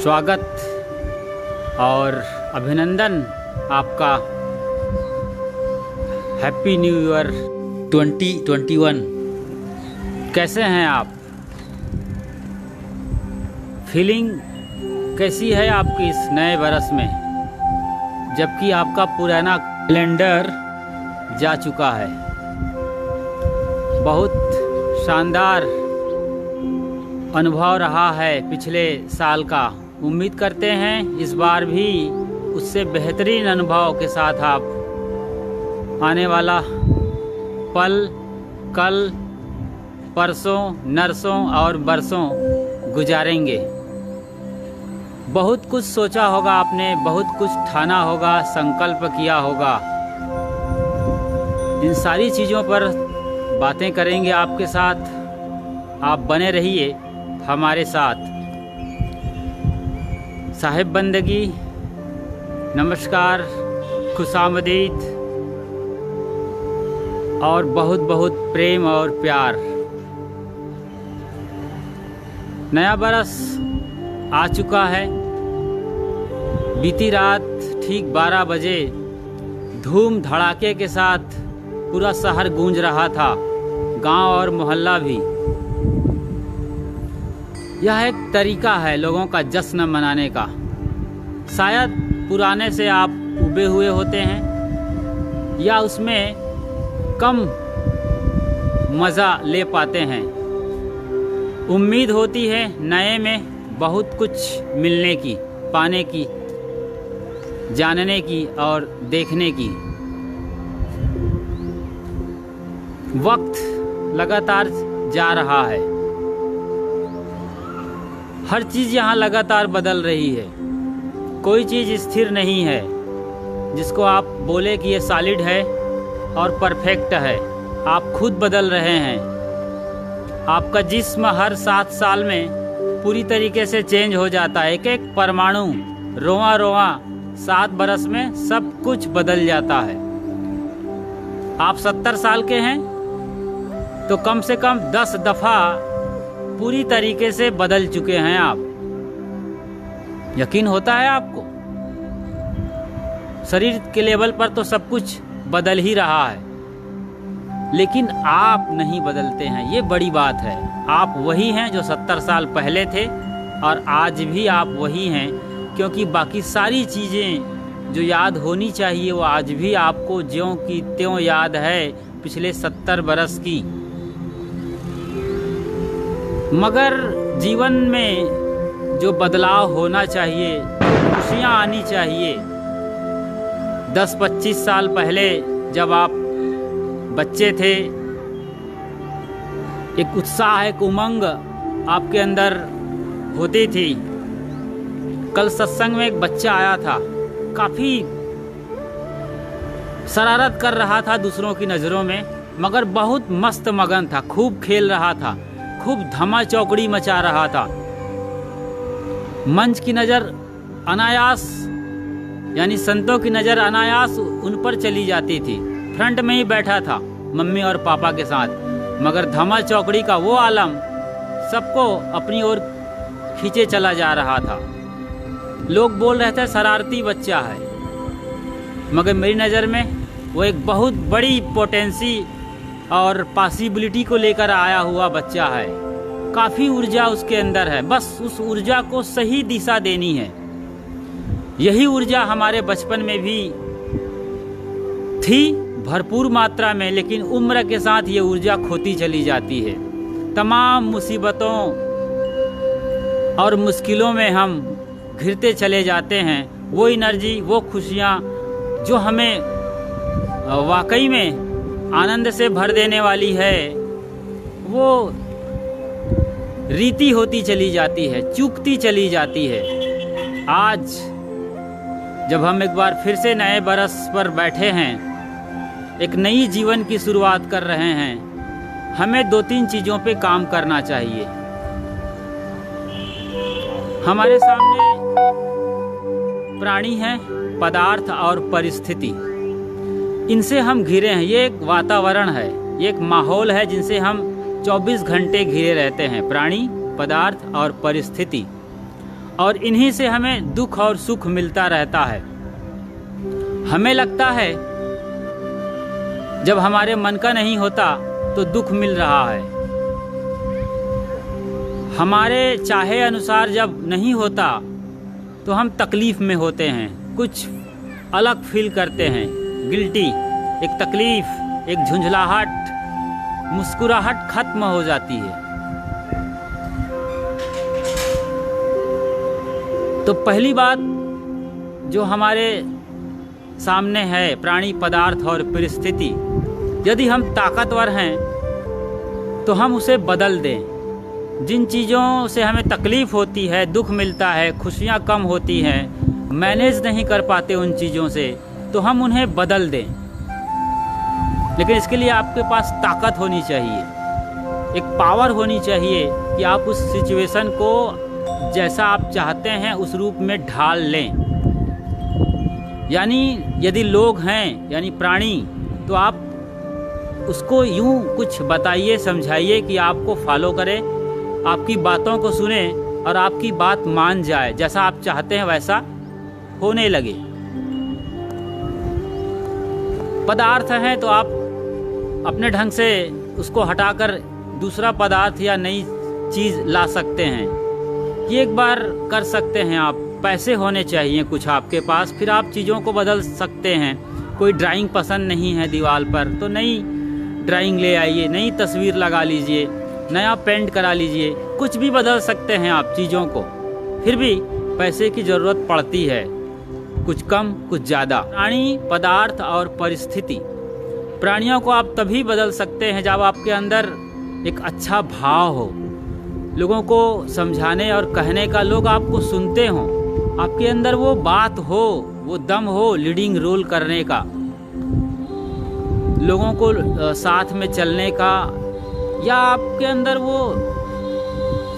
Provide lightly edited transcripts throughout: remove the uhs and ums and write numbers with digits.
स्वागत और अभिनंदन आपका। Happy new year 2021। कैसे हैं आप? फीलिंग कैसी है आपकी इस नए बरस में, जबकि आपका पुराना कैलेंडर जा चुका है? बहुत शानदार अनुभव रहा है पिछले साल का। उम्मीद करते हैं इस बार भी उससे बेहतरीन अनुभव के साथ आप आने वाला पल, कल, परसों, नरसों और बरसों गुजारेंगे। बहुत कुछ सोचा होगा आपने, बहुत कुछ ठाना होगा, संकल्प किया होगा। इन सारी चीज़ों पर बातें करेंगे आपके साथ। आप बने रहिए हमारे साथ। साहिब बंदगी, नमस्कार, खुशामदीद और बहुत बहुत प्रेम और प्यार। नया बरस आ चुका है। बीती रात ठीक 12 बजे धूम धड़ाके के साथ पूरा शहर गूंज रहा था, गांव और मोहल्ला भी। यह एक तरीका है लोगों का जश्न मनाने का। शायद पुराने से आप उबे हुए होते हैं या उसमें कम मज़ा ले पाते हैं। उम्मीद होती है नए में बहुत कुछ मिलने की, पाने की, जानने की और देखने की। वक्त लगातार जा रहा है। हर चीज़ यहाँ लगातार बदल रही है। कोई चीज़ स्थिर नहीं है जिसको आप बोले कि ये सॉलिड है और परफेक्ट है। आप खुद बदल रहे हैं। आपका जिस्म हर 7 साल में पूरी तरीके से चेंज हो जाता है। एक एक परमाणु, रोआ रोआ 7 बरस में सब कुछ बदल जाता है। आप 70 साल के हैं तो कम से कम 10 दफ़ा पूरी तरीके से बदल चुके हैं आप। यकीन होता है आपको? शरीर के लेवल पर तो सब कुछ बदल ही रहा है, लेकिन आप नहीं बदलते हैं। ये बड़ी बात है। आप वही हैं जो 70 साल पहले थे और आज भी आप वही हैं, क्योंकि बाकी सारी चीज़ें जो याद होनी चाहिए वो आज भी आपको ज्यों की त्यों याद है, पिछले 70 बरस की। मगर जीवन में जो बदलाव होना चाहिए, खुशियाँ आनी चाहिए। 10-25 साल पहले जब आप बच्चे थे, एक उत्साह, एक उमंग आपके अंदर होती थी। कल सत्संग में एक बच्चा आया था, काफ़ी शरारत कर रहा था दूसरों की नज़रों में, मगर बहुत मस्त मगन था, खूब खेल रहा था, खूब धमा चौकड़ी मचा रहा था। मंच की नज़र अनायास, यानी संतों की नज़र अनायास उन पर चली जाती थी। फ्रंट में ही बैठा था मम्मी और पापा के साथ, मगर धमा चौकड़ी का वो आलम सबको अपनी ओर खींचे चला जा रहा था। लोग बोल रहे थे शरारती बच्चा है, मगर मेरी नज़र में वो एक बहुत बड़ी पोटेंसी और पॉसिबिलिटी को लेकर आया हुआ बच्चा है। काफ़ी ऊर्जा उसके अंदर है, बस उस ऊर्जा को सही दिशा देनी है। यही ऊर्जा हमारे बचपन में भी थी भरपूर मात्रा में, लेकिन उम्र के साथ ये ऊर्जा खोती चली जाती है। तमाम मुसीबतों और मुश्किलों में हम घिरते चले जाते हैं। वो एनर्जी, वो खुशियाँ जो हमें वाकई में आनंद से भर देने वाली है, वो रीति होती चली जाती है, चूकती चली जाती है। आज जब हम एक बार फिर से नए बरस पर बैठे हैं, एक नई जीवन की शुरुआत कर रहे हैं, हमें 2-3 चीज़ों पे काम करना चाहिए। हमारे सामने प्राणी हैं, पदार्थ और परिस्थिति, इनसे हम घिरे हैं। ये एक वातावरण है, ये एक माहौल है जिनसे हम 24 घंटे घिरे रहते हैं। प्राणी, पदार्थ और परिस्थिति। और इन्हीं से हमें दुख और सुख मिलता रहता है। हमें लगता है जब हमारे मन का नहीं होता तो दुख मिल रहा है, हमारे चाहे अनुसार जब नहीं होता तो हम तकलीफ में होते हैं, कुछ अलग फील करते हैं, गिल्टी, एक तकलीफ, एक झुंझलाहट, मुस्कुराहट खत्म हो जाती है। तो पहली बात जो हमारे सामने है प्राणी, पदार्थ और परिस्थिति, यदि हम ताकतवर हैं तो हम उसे बदल दें। जिन चीज़ों से हमें तकलीफ़ होती है, दुख मिलता है, खुशियाँ कम होती हैं, मैनेज नहीं कर पाते उन चीज़ों से, तो हम उन्हें बदल दें। लेकिन इसके लिए आपके पास ताकत होनी चाहिए, एक पावर होनी चाहिए कि आप उस सिचुएशन को जैसा आप चाहते हैं उस रूप में ढाल लें। यानी यदि लोग हैं यानी प्राणी, तो आप उसको यूं कुछ बताइए, समझाइए कि आपको फॉलो करे, आपकी बातों को सुने और आपकी बात मान जाए, जैसा आप चाहते हैं वैसा होने लगे। पदार्थ हैं तो आप अपने ढंग से उसको हटाकर दूसरा पदार्थ या नई चीज़ ला सकते हैं, ये एक बार कर सकते हैं आप। पैसे होने चाहिए कुछ आपके पास, फिर आप चीज़ों को बदल सकते हैं। कोई ड्राइंग पसंद नहीं है दीवार पर तो नई ड्राइंग ले आइए, नई तस्वीर लगा लीजिए, नया पेंट करा लीजिए, कुछ भी बदल सकते हैं आप चीज़ों को। फिर भी पैसे की ज़रूरत पड़ती है, कुछ कम कुछ ज़्यादा। प्राणी, पदार्थ और परिस्थिति, प्राणियों को आप तभी बदल सकते हैं जब आपके अंदर एक अच्छा भाव हो, लोगों को समझाने और कहने का लोग आपको सुनते हों, आपके अंदर वो बात हो, वो दम हो लीडिंग रोल करने का, लोगों को साथ में चलने का, या आपके अंदर वो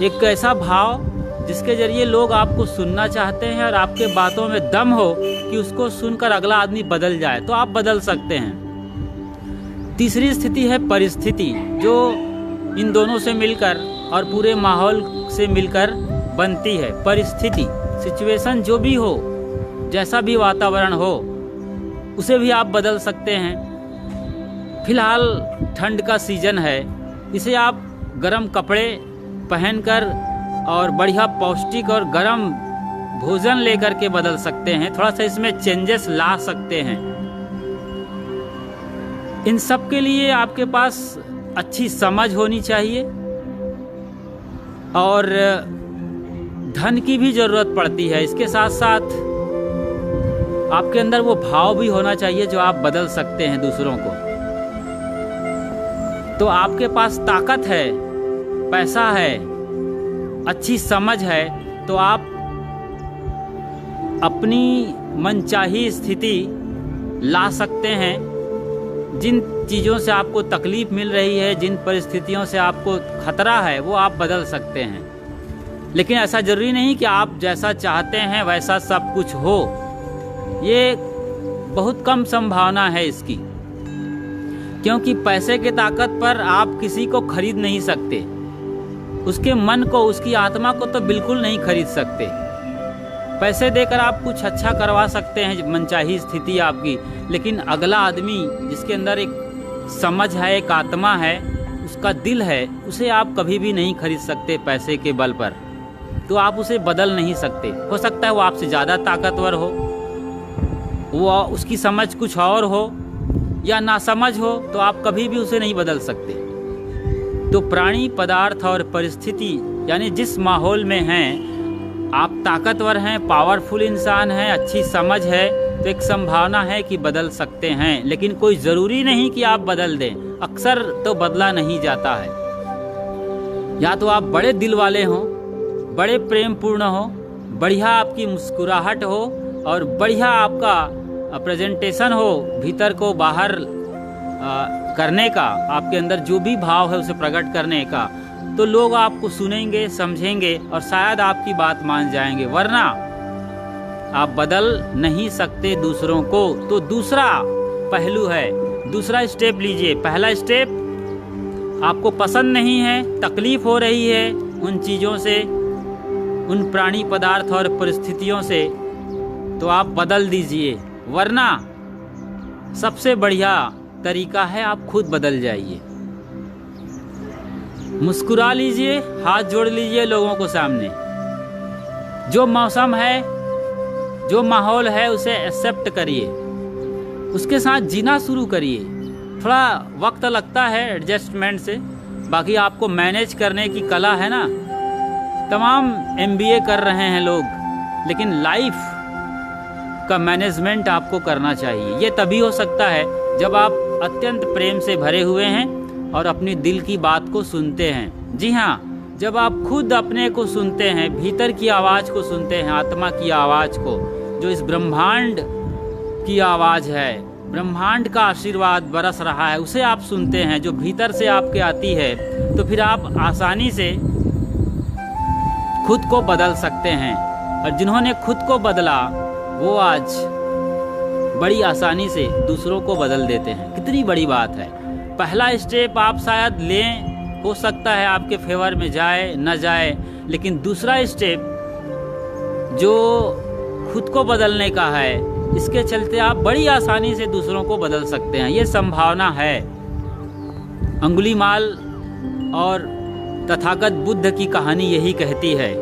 एक ऐसा भाव जिसके जरिए लोग आपको सुनना चाहते हैं और आपके बातों में दम हो कि उसको सुनकर अगला आदमी बदल जाए, तो आप बदल सकते हैं। तीसरी स्थिति है परिस्थिति, जो इन दोनों से मिलकर और पूरे माहौल से मिलकर बनती है। परिस्थिति, सिचुएशन जो भी हो, जैसा भी वातावरण हो, उसे भी आप बदल सकते हैं। फिलहाल ठंड का सीजन है, इसे आप गर्म कपड़े पहनकर और बढ़िया पौष्टिक और गर्म भोजन लेकर के बदल सकते हैं, थोड़ा सा इसमें चेंजेस ला सकते हैं। इन सब के लिए आपके पास अच्छी समझ होनी चाहिए और धन की भी ज़रूरत पड़ती है। इसके साथ साथ आपके अंदर वो भाव भी होना चाहिए जो आप बदल सकते हैं दूसरों को। तो आपके पास ताकत है, पैसा है, अच्छी समझ है, तो आप अपनी मनचाही स्थिति ला सकते हैं। जिन चीज़ों से आपको तकलीफ़ मिल रही है, जिन परिस्थितियों से आपको खतरा है, वो आप बदल सकते हैं। लेकिन ऐसा ज़रूरी नहीं कि आप जैसा चाहते हैं वैसा सब कुछ हो, ये बहुत कम संभावना है इसकी, क्योंकि पैसे के ताकत पर आप किसी को खरीद नहीं सकते, उसके मन को, उसकी आत्मा को तो बिल्कुल नहीं खरीद सकते। पैसे देकर आप कुछ अच्छा करवा सकते हैं, मनचाही स्थिति आपकी, लेकिन अगला आदमी जिसके अंदर एक समझ है, एक आत्मा है, उसका दिल है, उसे आप कभी भी नहीं खरीद सकते पैसे के बल पर। तो आप उसे बदल नहीं सकते। हो सकता है वो आपसे ज़्यादा ताकतवर हो, वो उसकी समझ कुछ और हो, या नासमझ हो, तो आप कभी भी उसे नहीं बदल सकते। तो प्राणी, पदार्थ और परिस्थिति, यानी जिस माहौल में हैं, आप ताकतवर हैं, पावरफुल इंसान हैं, अच्छी समझ है, तो एक संभावना है कि बदल सकते हैं। लेकिन कोई ज़रूरी नहीं कि आप बदल दें, अक्सर तो बदला नहीं जाता है। या तो आप बड़े दिल वाले हों, बड़े प्रेम पूर्ण हो, बढ़िया आपकी मुस्कुराहट हो और बढ़िया आपका प्रेजेंटेशन हो, भीतर को बाहर करने का, आपके अंदर जो भी भाव है उसे प्रकट करने का, तो लोग आपको सुनेंगे, समझेंगे और शायद आपकी बात मान जाएंगे, वरना आप बदल नहीं सकते दूसरों को। तो दूसरा पहलू है, दूसरा स्टेप लीजिए। पहला स्टेप, आपको पसंद नहीं है, तकलीफ हो रही है उन चीज़ों से, उन प्राणी पदार्थ और परिस्थितियों से तो आप बदल दीजिए, वरना सबसे बढ़िया तरीका है आप खुद बदल जाइए। मुस्कुरा लीजिए, हाथ जोड़ लीजिए लोगों को सामने। जो मौसम है, जो माहौल है, उसे एक्सेप्ट करिए, उसके साथ जीना शुरू करिए। थोड़ा वक्त लगता है एडजस्टमेंट से, बाकी आपको मैनेज करने की कला है ना। तमाम MBA कर रहे हैं लोग, लेकिन लाइफ का मैनेजमेंट आपको करना चाहिए। ये तभी हो सकता है जब आप अत्यंत प्रेम से भरे हुए हैं और अपनी दिल की बात को सुनते हैं। जी हाँ, जब आप खुद अपने को सुनते हैं, भीतर की आवाज़ को सुनते हैं, आत्मा की आवाज़ को, जो इस ब्रह्मांड की आवाज़ है, ब्रह्मांड का आशीर्वाद बरस रहा है, उसे आप सुनते हैं, जो भीतर से आपके आती है, तो फिर आप आसानी से खुद को बदल सकते हैं। और जिन्होंने खुद को बदला वो आज बड़ी आसानी से दूसरों को बदल देते हैं। कितनी बड़ी बात है। पहला स्टेप आप शायद लें, हो सकता है आपके फेवर में जाए न जाए, लेकिन दूसरा स्टेप जो खुद को बदलने का है, इसके चलते आप बड़ी आसानी से दूसरों को बदल सकते हैं। ये संभावना है। अंगुलीमाल और तथागत बुद्ध की कहानी यही कहती है।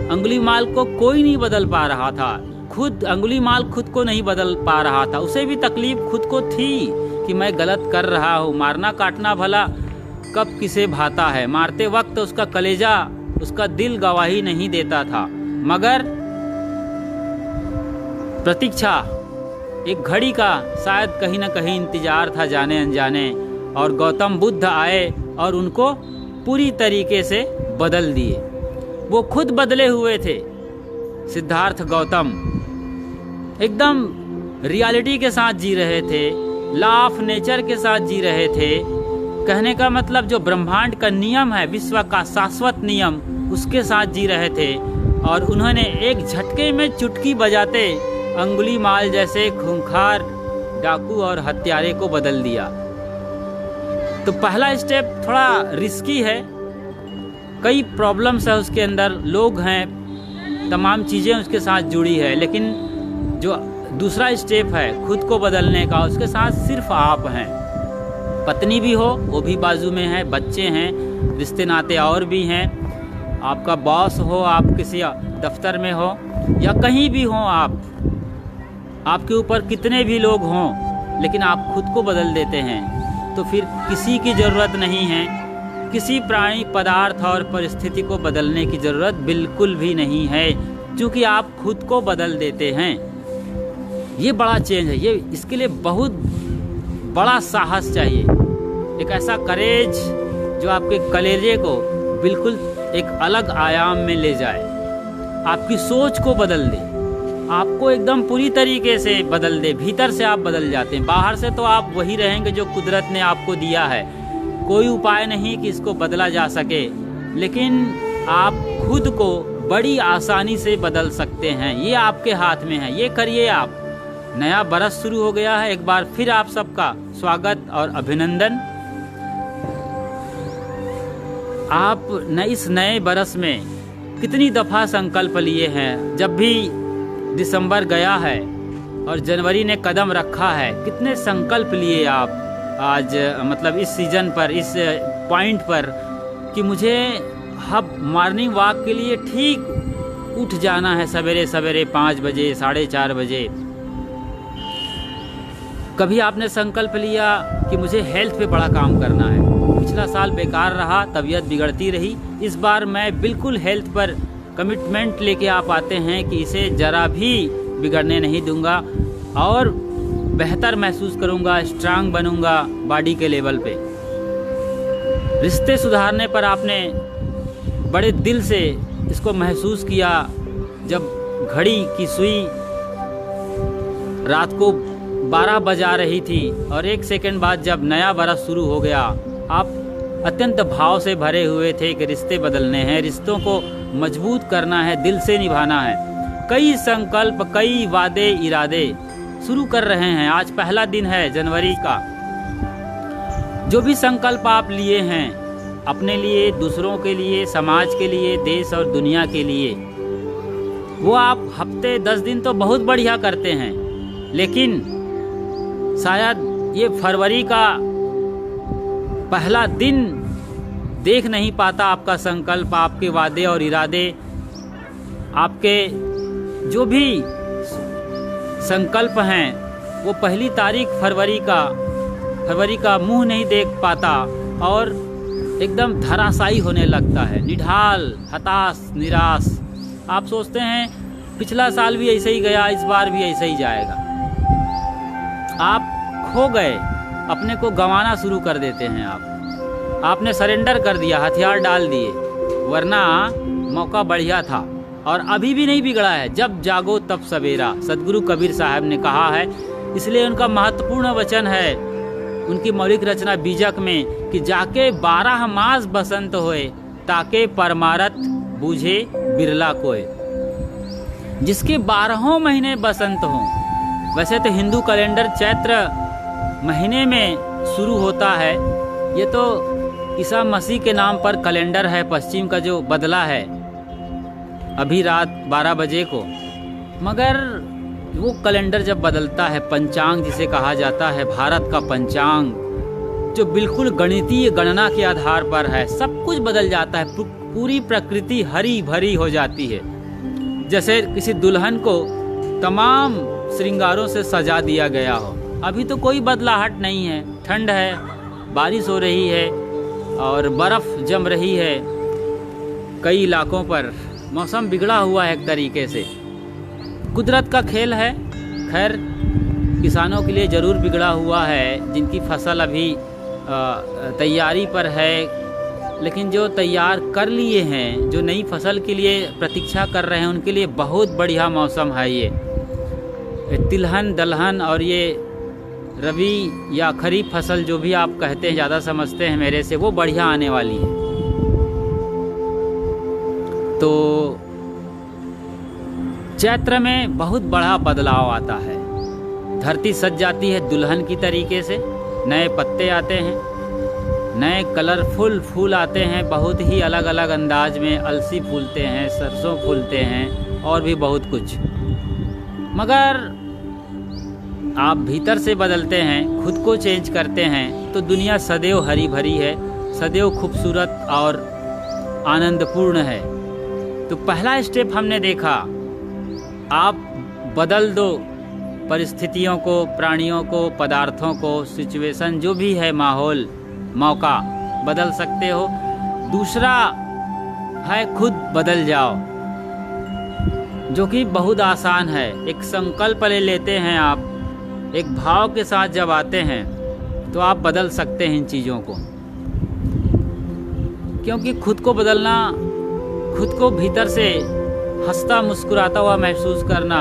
अंगुलीमाल को कोई नहीं बदल पा रहा था, खुद अंगुलीमाल खुद को नहीं बदल पा रहा था। उसे भी तकलीफ खुद को थी कि मैं गलत कर रहा हूँ। मारना काटना भला कब किसे भाता है। मारते वक्त उसका कलेजा, उसका दिल गवाही नहीं देता था, मगर प्रतीक्षा, एक घड़ी का शायद कहीं ना कहीं इंतजार था जाने अनजाने, और गौतम बुद्ध आए और उनको पूरी तरीके से बदल दिए। वो खुद बदले हुए थे। सिद्धार्थ गौतम एकदम रियलिटी के साथ जी रहे थे, लॉ ऑफ नेचर के साथ जी रहे थे। कहने का मतलब जो ब्रह्मांड का नियम है, विश्व का शाश्वत नियम, उसके साथ जी रहे थे। और उन्होंने एक झटके में चुटकी बजाते अंगुलीमाल जैसे खूंखार डाकू और हत्यारे को बदल दिया। तो पहला स्टेप थोड़ा रिस्की है, कई प्रॉब्लम्स है उसके अंदर, लोग हैं, तमाम चीज़ें उसके साथ जुड़ी है। लेकिन जो दूसरा स्टेप है खुद को बदलने का, उसके साथ सिर्फ आप हैं। पत्नी भी हो, वो भी बाजू में है, बच्चे हैं, रिश्ते नाते और भी हैं, आपका बॉस हो, आप किसी दफ्तर में हो या कहीं भी हो, आपके ऊपर कितने भी लोग हों, लेकिन आप खुद को बदल देते हैं, तो फिर किसी की ज़रूरत नहीं है, किसी प्राणी पदार्थ और परिस्थिति को बदलने की ज़रूरत बिल्कुल भी नहीं है, क्योंकि आप खुद को बदल देते हैं। ये बड़ा चेंज है। ये इसके लिए बहुत बड़ा साहस चाहिए, एक ऐसा करेज जो आपके कलेजे को बिल्कुल एक अलग आयाम में ले जाए, आपकी सोच को बदल दे, आपको एकदम पूरी तरीके से बदल दे। भीतर से आप बदल जाते हैं, बाहर से तो आप वही रहेंगे जो कुदरत ने आपको दिया है। कोई उपाय नहीं कि इसको बदला जा सके, लेकिन आप खुद को बड़ी आसानी से बदल सकते हैं। ये आपके हाथ में है, ये करिए आप। नया बरस शुरू हो गया है, एक बार फिर आप सबका स्वागत और अभिनंदन। आप इस नए बरस में कितनी दफ़ा संकल्प लिए हैं। जब भी दिसंबर गया है और जनवरी ने कदम रखा है, कितने संकल्प लिए आप आज, मतलब इस सीज़न पर, इस पॉइंट पर, कि मुझे अब मॉर्निंग वॉक के लिए ठीक उठ जाना है सवेरे सवेरे 5 बजे, 4:30 बजे। कभी आपने संकल्प लिया कि मुझे हेल्थ पे बड़ा काम करना है। पिछला साल बेकार रहा, तबीयत बिगड़ती रही। इस बार मैं बिल्कुल हेल्थ पर कमिटमेंट लेके आप आते हैं कि इसे ज़रा भी बिगड़ने नहीं दूंगा और बेहतर महसूस करूंगा, स्ट्रांग बनूंगा बॉडी के लेवल पे। रिश्ते सुधारने पर आपने बड़े दिल से इसको महसूस किया जब घड़ी की सुई रात को 12 बजा रही थी और 1 सेकंड बाद जब नया बरस शुरू हो गया, आप अत्यंत भाव से भरे हुए थे कि रिश्ते बदलने हैं, रिश्तों को मजबूत करना है, दिल से निभाना है। कई संकल्प, कई वादे इरादे शुरू कर रहे हैं। आज पहला दिन है जनवरी का। जो भी संकल्प आप लिए हैं अपने लिए, दूसरों के लिए, समाज के लिए, देश और दुनिया के लिए, वो आप हफ्ते 10 दिन तो बहुत बढ़िया करते हैं, लेकिन शायद ये फरवरी का पहला दिन देख नहीं पाता आपका संकल्प, आपके वादे और इरादे, आपके जो भी संकल्प हैं वो पहली तारीख फरवरी का मुंह नहीं देख पाता और एकदम धराशायी होने लगता है, निढाल, हताश, निराश। आप सोचते हैं पिछला साल भी ऐसे ही गया, इस बार भी ऐसे ही जाएगा। आप खो गए, अपने को गंवाना शुरू कर देते हैं। आपने सरेंडर कर दिया, हथियार डाल दिए, वरना मौका बढ़िया था और अभी भी नहीं बिगड़ा है। जब जागो तब सवेरा, सदगुरु कबीर साहब ने कहा है। इसलिए उनका महत्वपूर्ण वचन है उनकी मौलिक रचना बीजक में कि जाके 12 मास बसंत होए, ताके परमारथ बूझे बिरला कोय। जिसके 12 महीने बसंत हों। वैसे तो हिंदू कैलेंडर चैत्र महीने में शुरू होता है, ये तो ईसा मसीह के नाम पर कैलेंडर है पश्चिम का जो बदला है अभी रात 12 बजे को। मगर वो कैलेंडर जब बदलता है, पंचांग जिसे कहा जाता है, भारत का पंचांग जो बिल्कुल गणितीय गणना के आधार पर है, सब कुछ बदल जाता है। पूरी प्रकृति हरी भरी हो जाती है, जैसे किसी दुल्हन को तमाम श्रृंगारों से सजा दिया गया हो। अभी तो कोई बदलाहट नहीं है, ठंड है, बारिश हो रही है और बर्फ़ जम रही है। कई इलाकों पर मौसम बिगड़ा हुआ है एक तरीके से, कुदरत का खेल है। खैर, किसानों के लिए ज़रूर बिगड़ा हुआ है, जिनकी फसल अभी तैयारी पर है, लेकिन जो तैयार कर लिए हैं, जो नई फसल के लिए प्रतीक्षा कर रहे हैं, उनके लिए बहुत बढ़िया मौसम है ये। तिलहन, दलहन और ये रबी या खरीफ फसल जो भी आप कहते हैं, ज़्यादा समझते हैं मेरे से, वो बढ़िया आने वाली है। तो चैत्र में बहुत बड़ा बदलाव आता है, धरती सज जाती है दुल्हन की तरीके से, नए पत्ते आते हैं, नए कलरफुल फूल आते हैं, बहुत ही अलग अलग अंदाज में। अलसी फूलते हैं, सरसों फूलते हैं और भी बहुत कुछ। मगर आप भीतर से बदलते हैं, खुद को चेंज करते हैं, तो दुनिया सदैव हरी भरी है, सदैव खूबसूरत और आनंदपूर्ण है। तो पहला स्टेप हमने देखा, आप बदल दो परिस्थितियों को, प्राणियों को, पदार्थों को, सिचुएशन जो भी है, माहौल, मौका बदल सकते हो। दूसरा है खुद बदल जाओ, जो कि बहुत आसान है। एक संकल्प ले लेते हैं आप, एक भाव के साथ जब आते हैं तो आप बदल सकते हैं इन चीज़ों को। क्योंकि खुद को बदलना, खुद को भीतर से हंसता मुस्कुराता हुआ महसूस करना,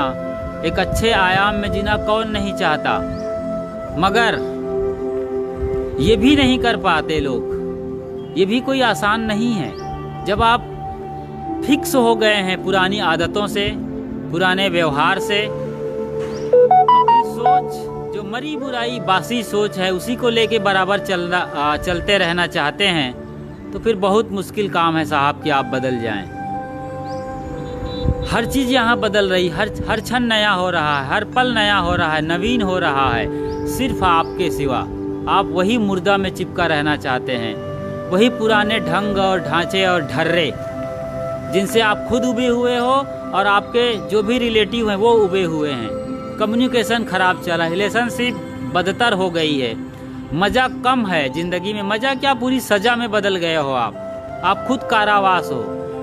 एक अच्छे आयाम में जीना कौन नहीं चाहता। मगर ये भी नहीं कर पाते लोग, ये भी कोई आसान नहीं है। जब आप फिक्स हो गए हैं पुरानी आदतों से, पुराने व्यवहार से, अपनी सोच जो मरी बुराई बासी सोच है उसी को लेके बराबर चलते रहना चाहते हैं, तो फिर बहुत मुश्किल काम है साहब कि आप बदल जाएं। हर चीज़ यहाँ बदल रही, हर क्षण नया हो रहा है, हर पल नया हो रहा है, नवीन हो रहा है। सिर्फ आपके सिवा आप वही मुर्दा में चिपका रहना चाहते हैं, वही पुराने ढंग और ढांचे और ढर्रे जिनसे आप खुद उबे हुए हो और आपके जो भी रिलेटिव हैं वो उबे हुए हैं। कम्युनिकेशन खराब चला, रिलेशनशिप बदतर हो गई है, मज़ा कम है ज़िंदगी में। मज़ा क्या, पूरी सज़ा में बदल गए हो आप खुद कारावास हो।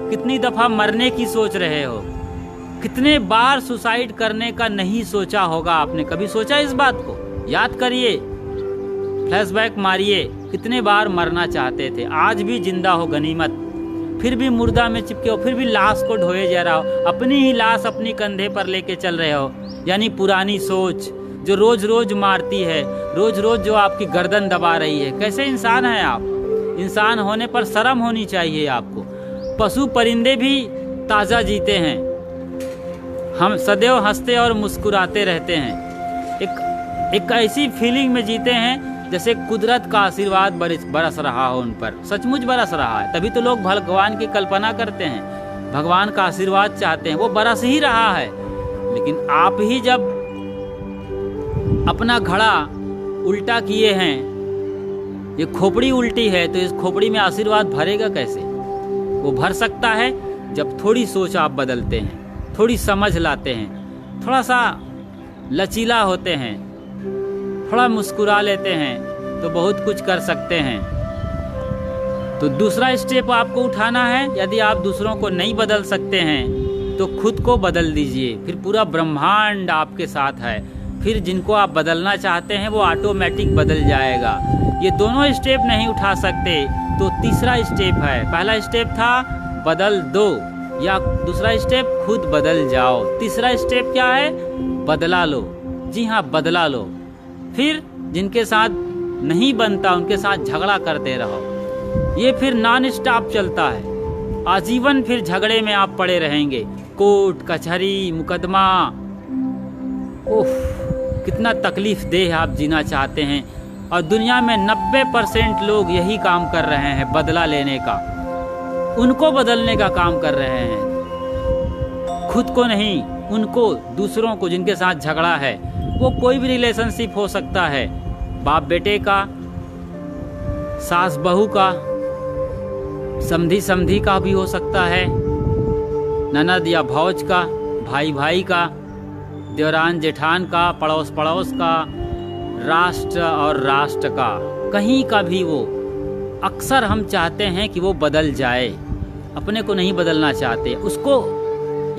कितनी दफ़ा मरने की सोच रहे हो, कितने बार सुसाइड करने का नहीं सोचा होगा आपने। कभी सोचा इस बात को? याद करिए, फ्लैशबैक मारिए, कितने बार मरना चाहते थे। आज भी जिंदा हो गनीमत, फिर भी मुर्दा में चिपके हो, फिर भी लाश को ढोए जा रहा हो, अपनी ही लाश अपनी कंधे पर लेके चल रहे हो। यानी पुरानी सोच जो रोज रोज मारती है, रोज रोज जो आपकी गर्दन दबा रही है। कैसे इंसान हैं आप? इंसान होने पर शर्म होनी चाहिए आपको। पशु परिंदे भी ताज़ा जीते हैं, हम सदैव हंसते और मुस्कुराते रहते हैं। एक ऐसी फीलिंग में जीते हैं जैसे कुदरत का आशीर्वाद बरस रहा हो उन पर। सचमुच बरस रहा है, तभी तो लोग भगवान की कल्पना करते हैं। भगवान का आशीर्वाद चाहते हैं, वो बरस ही रहा है, लेकिन आप ही जब अपना घड़ा उल्टा किए हैं, ये खोपड़ी उल्टी है, तो इस खोपड़ी में आशीर्वाद भरेगा कैसे? वो भर सकता है जब थोड़ी सोच आप बदलते हैं, थोड़ी समझ लाते हैं, थोड़ा सा लचीला होते हैं, थोड़ा मुस्कुरा लेते हैं, तो बहुत कुछ कर सकते हैं। तो दूसरा स्टेप आपको उठाना है। यदि आप दूसरों को नहीं बदल सकते हैं तो खुद को बदल दीजिए, फिर पूरा ब्रह्मांड आपके साथ है। फिर जिनको आप बदलना चाहते हैं वो ऑटोमेटिक बदल जाएगा। ये दोनों स्टेप नहीं उठा सकते तो तीसरा स्टेप है। पहला स्टेप था बदल दो, या दूसरा स्टेप खुद बदल जाओ। तीसरा स्टेप क्या है? बदला लो। जी हाँ, बदला लो। फिर जिनके साथ नहीं बनता उनके साथ झगड़ा करते रहो। ये फिर नॉन स्टॉप चलता है, आजीवन फिर झगड़े में आप पड़े रहेंगे। कोर्ट कचहरी मुकदमा, ओह कितना तकलीफ देह आप जीना चाहते हैं। और दुनिया में 90% लोग यही काम कर रहे हैं, बदला लेने का, उनको बदलने का काम कर रहे हैं, खुद को नहीं, उनको, दूसरों को जिनके साथ झगड़ा है। वो कोई भी रिलेशनशिप हो सकता है, बाप बेटे का, सास बहू का, समधी समधी का भी हो सकता है, ननद या भौज का, भाई भाई का, देवरान जेठान का, पड़ोस पड़ोस का, राष्ट्र और राष्ट्र का, कहीं का भी वो। अक्सर हम चाहते हैं कि वो बदल जाए, अपने को नहीं बदलना चाहते। उसको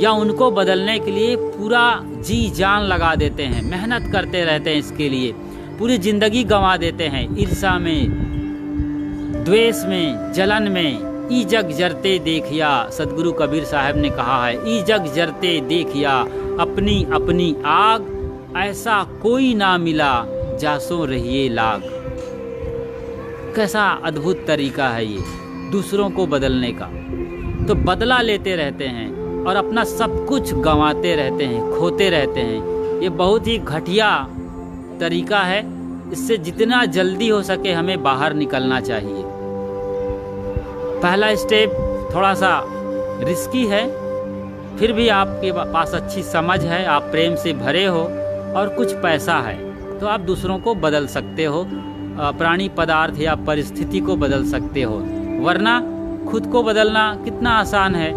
या उनको बदलने के लिए पूरा जी जान लगा देते हैं, मेहनत करते रहते हैं, इसके लिए पूरी जिंदगी गंवा देते हैं। ईर्ष्या में, द्वेष में, जलन में। ई जग जरते देखिया, सदगुरु कबीर साहब ने कहा है, ई जग जरते देखिया अपनी अपनी आग, ऐसा कोई ना मिला जासो रहिए लाग। कैसा अद्भुत तरीका है ये दूसरों को बदलने का। तो बदला लेते रहते हैं और अपना सब कुछ गंवाते रहते हैं, खोते रहते हैं। ये बहुत ही घटिया तरीका है। इससे जितना जल्दी हो सके हमें बाहर निकलना चाहिए। पहला स्टेप थोड़ा सा रिस्की है, फिर भी आपके पास अच्छी समझ है, आप प्रेम से भरे हो और कुछ पैसा है, तो आप दूसरों को बदल सकते हो, प्राणी पदार्थ या परिस्थिति को बदल सकते हो। वरना खुद को बदलना कितना आसान है।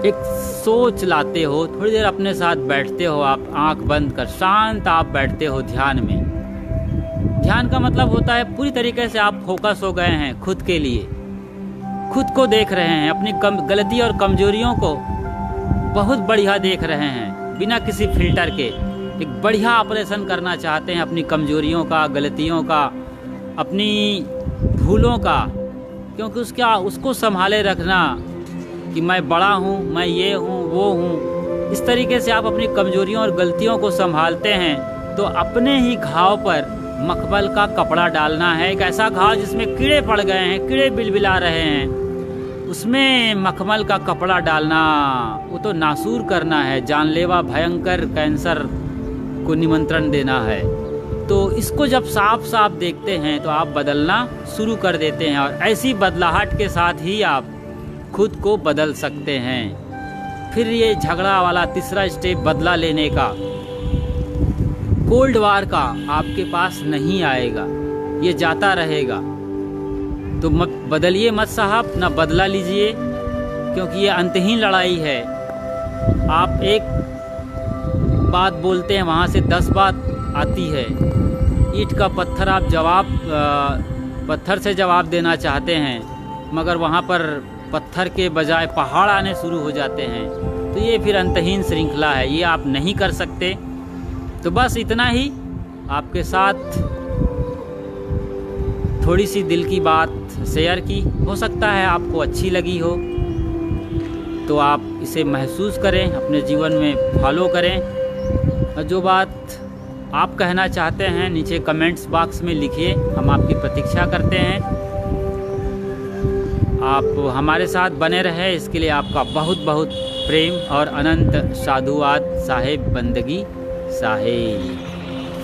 एक सोच लाते हो, थोड़ी देर अपने साथ बैठते हो, आप आंख बंद कर शांत आप बैठते हो ध्यान में। ध्यान का मतलब होता है पूरी तरीके से आप फोकस हो गए हैं खुद के लिए, खुद को देख रहे हैं, अपनी गलती और कमजोरियों को बहुत बढ़िया देख रहे हैं, बिना किसी फिल्टर के। एक बढ़िया ऑपरेशन करना चाहते हैं अपनी कमजोरियों का, गलतियों का, अपनी भूलों का, क्योंकि उसको संभाले रखना कि मैं बड़ा हूँ, मैं ये हूँ, वो हूँ। इस तरीके से आप अपनी कमजोरियों और गलतियों को संभालते हैं तो अपने ही घाव पर मखमल का कपड़ा डालना है। एक ऐसा घाव जिसमें कीड़े पड़ गए हैं, कीड़े बिलबिला रहे हैं, उसमें मखमल का कपड़ा डालना, वो तो नासूर करना है, जानलेवा भयंकर कैंसर को निमंत्रण देना है। तो इसको जब साफ साफ देखते हैं तो आप बदलना शुरू कर देते हैं, और ऐसी बदलाहट के साथ ही आप खुद को बदल सकते हैं। फिर ये झगड़ा वाला तीसरा स्टेप बदला लेने का, कोल्ड वार का, आपके पास नहीं आएगा, ये जाता रहेगा। तो बदलिए मत साहब, ना बदला लीजिए, क्योंकि ये अंतहीन लड़ाई है। आप एक बात बोलते हैं, वहाँ से 10 बात आती है। ईंट का पत्थर आप पत्थर से जवाब देना चाहते हैं, मगर वहाँ पर पत्थर के बजाय पहाड़ आने शुरू हो जाते हैं। तो ये फिर अंतहीन श्रृंखला है, ये आप नहीं कर सकते। तो बस इतना ही आपके साथ थोड़ी सी दिल की बात शेयर की, हो सकता है आपको अच्छी लगी हो, तो आप इसे महसूस करें, अपने जीवन में फॉलो करें। और जो बात आप कहना चाहते हैं नीचे कमेंट्स बॉक्स में लिखिए, हम आपकी प्रतीक्षा करते हैं। आप हमारे साथ बने रहे, इसके लिए आपका बहुत बहुत प्रेम और अनंत साधुवाद। साहेब बंदगी साहेब।